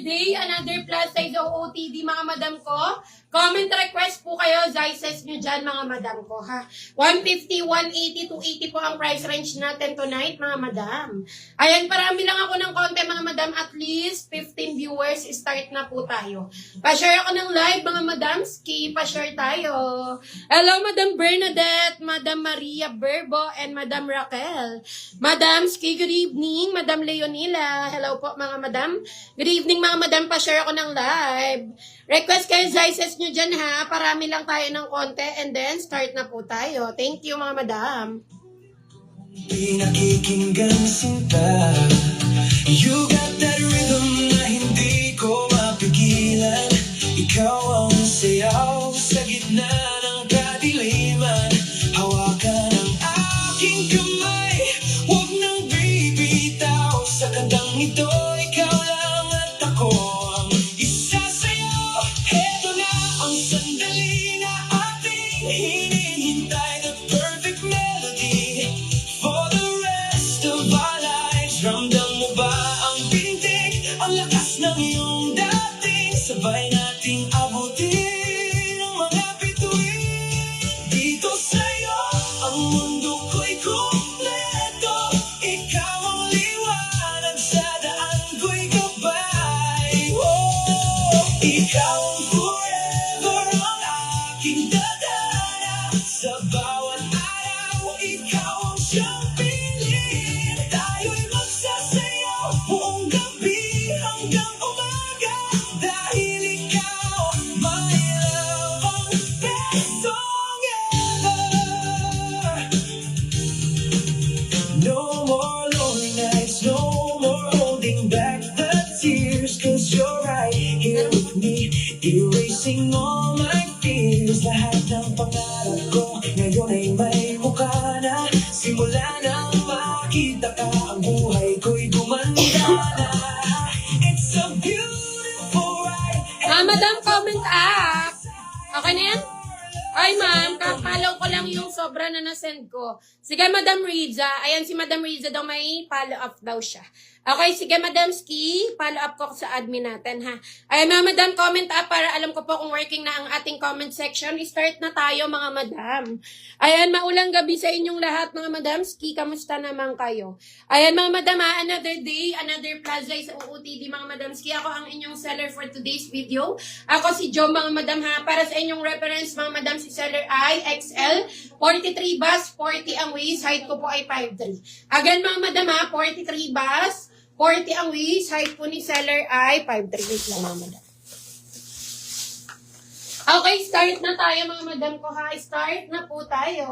day, another plus size OOTD mga madam ko. Comment request po kayo, sizes nyo dyan mga madam ko ha. 150, 180, 280 po ang price range natin tonight mga madam. Ayan, parami lang ako ng konti mga madam, at least 15 viewers, start na po tayo. Pa-share ako ng live mga madam, ski, pa-share tayo. Hello Madam Bernadette, Madam Maria Berbo, and Madam Raquel. Madam ski, good evening. Madam Leonila, hello po mga madam. Good evening mga madam, pa-share ako ng live. Request kayo sizes nyo dyan ha. Parami lang tayo ng konti and then start na po tayo. Thank you mga madam. Pinakikinggan sinta, you got that rhythm na hindi ko mapigilan. Ikaw ang sayaw sa gitna ng kadiliman. Hawakan ang aking kamay, huwag nang bibitaw. Sa kantang ito, ikaw lang at ako ang isa sa'yo. Heto na ang sandali na ating hinihintay, the perfect melody for the rest of our lives. Ramdam mo ba ang pintig, ang lakas ng iyong dating? Sabay nating abutin ang mga bituin. Dito sa'yo, ang mundo ko'y kumpleto. Ikaw ang liwanag sa daan ko'y gabay. Oh, ikaw ang forever, ang aking dadana. Sa bawat araw, ikaw ang siyang piling. Tayo'y magsasayaw buong gabi hanggang umaga. Dahil ikaw, my love, ang best song ever. No more lonely nights, no more holding back the tears. 'Cause you're right here with me, erasing all my fears. Lahat ng pangarap ko ngayon ay may mukha na. Simula nang makita ka, ang buhay ko'y gumanda na. It's a beautiful ride. Madam, comment up. Okay na yan? Ay ma'am, kapalaw ko lang yung sobra na nasend ko. Sige Madam Riza, ayan si Madam Riza daw, may follow up daw siya. Okay, sige Madam Ski, follow up ko sa admin natin ha. Ayan mga madam, comment up para alam ko po kung working na ang ating comment section. Start na tayo mga madam. Ayan, maulang gabi sa inyong lahat mga madam. Ski, kamusta naman kayo? Ayan mga madam ha, another day, another plaza sa OOTD mga madam. Ski, ako ang inyong seller for today's video. Ako si Jo mga madam ha, para sa inyong reference mga madam, si seller ay XL, 43 bus, 40 ang waist, height ko po ay 5'3". Again mga madam ha, 43 bus, 40 ang waist, height po ni seller ay 5'3". Wait lang mga madam. Okay, start na tayo mga madam ko ha. Start na po tayo.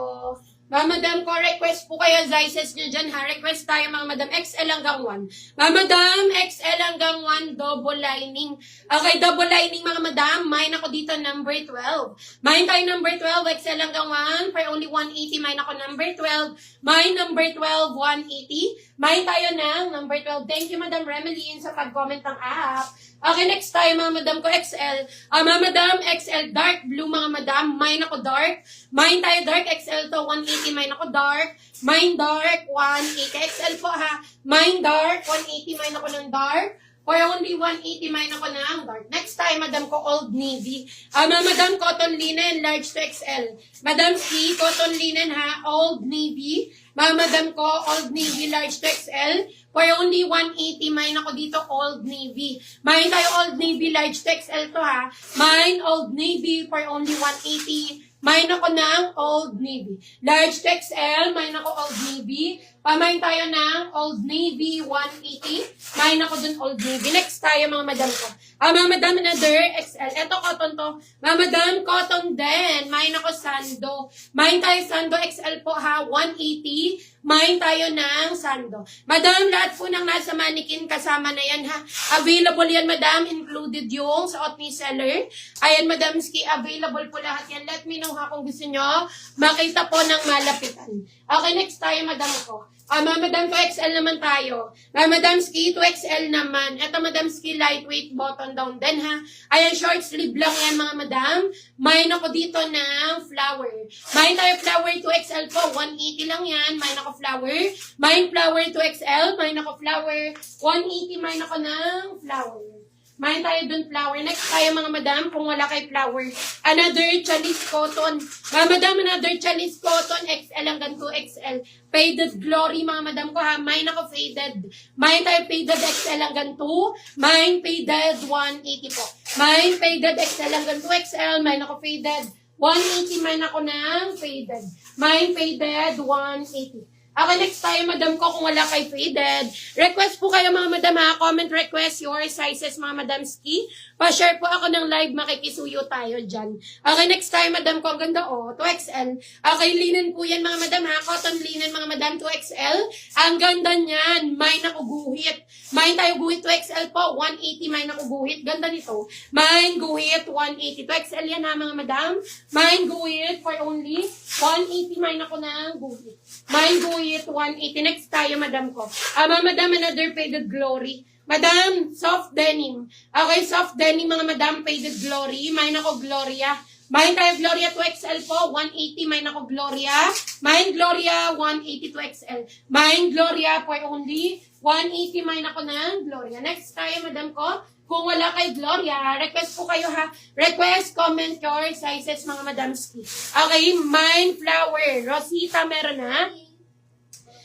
Mga madam ko, request po kayo sizes nyo dyan ha. Request tayo mga madam, XL hanggang 1. Mga madam, XL hanggang 1, double lining. Okay, double lining mga madam. Mine ako dito number 12. Mine tayo number 12, XL hanggang 1. For only 180, mine ako number 12. Mine number 12, 180. Mine tayo ng number 12. Thank you Madam Remeline sa pag-comment ng app. Okay, next tayo mga madam ko, XL. Mga madam, XL dark blue mga madam. Mine ako dark. Mine tayo dark, XL to 180. Mine ako dark. Mine dark, 180. XL po ha. Mine dark, 180. Mine ako ng dark. For only 180, mine ako ng dark. Next tayo, madam ko, Old Navy. Mga madam, cotton linen, large to XL. Madam C, cotton linen ha, Old Navy. Mga madam ko, Old Navy, large to XL. For only 180, mine ako dito, Old Navy. Mine tayo, Old Navy, large to XL to ha. Mine, Old Navy, for only 180. Mine ako ng Old Navy. Large to XL, mine ako Old Navy. Pamain tayo ng Old Navy, 180. Mine ako dun Old Navy. Next tayo mga madam ko. Mga madam, another XL. Ito, cotton to. Mga madam, cotton din. Mine ako Sando. Mine tayo Sando, XL po ha, 180. Mine tayo ng Sando. Madam, lahat po ng nasa mannequin kasama na yan ha. Available yan madam, included yung suot ni seller. Ayan madam Ski, available po lahat yan. Let me know ha kung gusto nyo makita po ng malapitan. Okay, next tayo madam ko. Madam, 2XL naman tayo. Madam Ski, 2XL naman. Ito, Madam Ski, lightweight button down din, ha? Ayan, short sleeve lang yan, mga madam. Mine ako dito ng flower. Mine tayo flower, 2XL po. 180 lang yan. Mine ako flower. Mine flower, 2XL. Mine ako flower. 180, mine ako ng flower. Mahin tayo dun flower. Next tayo mga madam, kung wala kay flower. Another Chalice Cotton. Mga madam, another Chalice Cotton, XL hanggang 2XL. Faded Glory, mga madam ko ha. Mahin ako faded. Mahin tayo faded XL hanggang 2. Mahin faded 180 po. Mahin faded XL hanggang 2XL. Mahin ako faded 180. Mahin ako ng faded. Mahin faded 180. Okay, next tayo, madam ko, kung wala kay faded. Request po kayo, mga madam, ha? Comment request your sizes, mga madam ski. Pa-share po ako ng live, makikisuyo tayo dyan. Okay, next tayo, madam ko, ang ganda, 2XL. Okay, linen po yan, mga madam, ha? Cotton linen, mga madam, 2XL. Ang ganda niyan. May nakuguhit. May tayo guhit, 2XL po. 180, may nakuguhit. Ganda nito. May guhit, 180. 2XL yan, ha, mga madam? May guhit for only 180, may naku ng guhit. May guhit, 180. Next tayo, madam ko. Madam, another faded glory. Madam, soft denim. Okay, soft denim, mga madam, faded glory. May nako Gloria. May tayo Gloria 2XL po, 180. May nako Gloria. May Gloria, 180 2XL. May Gloria for only 180. May nako ng Gloria. Next tayo, madam ko. Kung wala kay Gloria, request po kayo ha. Request, comment your sizes, mga madam ski. Okay, mine flower. Rosita, meron na.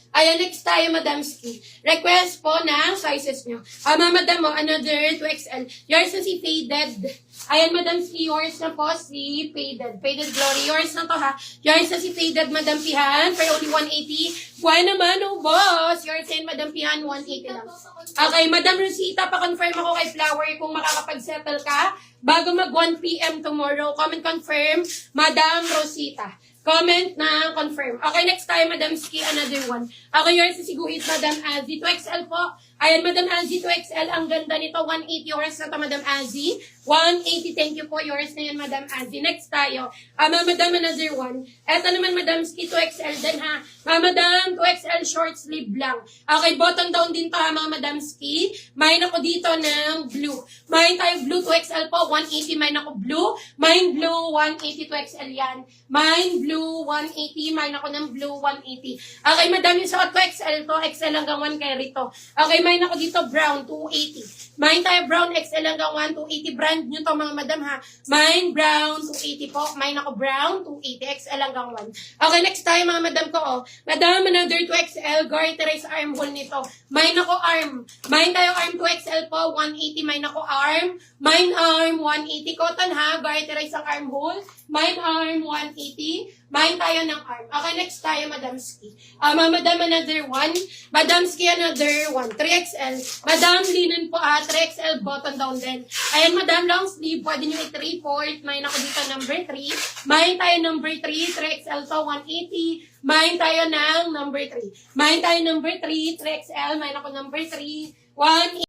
Ayan, next tayo, madam ski. Request po ng sizes nyo. Madam mo, another 2XL. Yours na si faded. Ayan, madam ski, yours na po si faded. Faded glory. Yours na to ha. Yours na si faded, madam Pihan. For only 180. Buwan naman, oh boss. Yours and madam Pihan, 180 lang. Okay, madam Rosita, pa-confirm ako kay Flower kung makakapag-settle ka. Bago mag 1 p.m. tomorrow, comment confirm, madam Rosita. Comment na confirm. Okay, next tayo, madam Ski, another one. Okay, yours is siguhit, madam Azzy. 2XL po. Ayan, madam Azzy, 2XL. Ang ganda nito, 180. Yours na to, madam Azzy. 180, thank you po. Yours na yan, madam Azzy. Next tayo. Madam, another one. Eto naman, madam Ski, 2XL din ha. Madam, 2XL short sleeve lang. Okay, button down din to ha, mga madam Ski. Main ako dito ng blue. Main tayo blue, 2XL po. 180, main ako blue. Main blue, 180, 2XL yan. Main blue, 180. Main ako ng blue, 180. Okay, madam, yung suot ko XL to. XL hanggang 1 carry to. Okay, main ako dito brown, 280. Main tayo brown, XL hanggang 1, 280. Brand nyo to, mga madam ha. Main brown, 280 po. Main ako brown, 280. XL hanggang 1. Okay, next tayo, mga madam ko. Madam, another 2XL. Garterize armhole nito. Main ako arm. Main tayo arm 2XL po. 180. Main ako arm. Main arm, 180. Cotton ha. Garterize ang armhole. Main arm, 180. Main tayo ng arm. Okay, next tayo, madam Ski. Madam, another one. Madam Ski, another one. 3XL. Madam, linen po 3XL button down din. Ayan, madam, long sleeve. Pwede nyo i-3-4. Main ako dito, number 3. Main tayo, number 3. 3XL to, 180. Main tayo ng number 3. Main tayo, number 3. 3XL. Main ako, number 3. 180.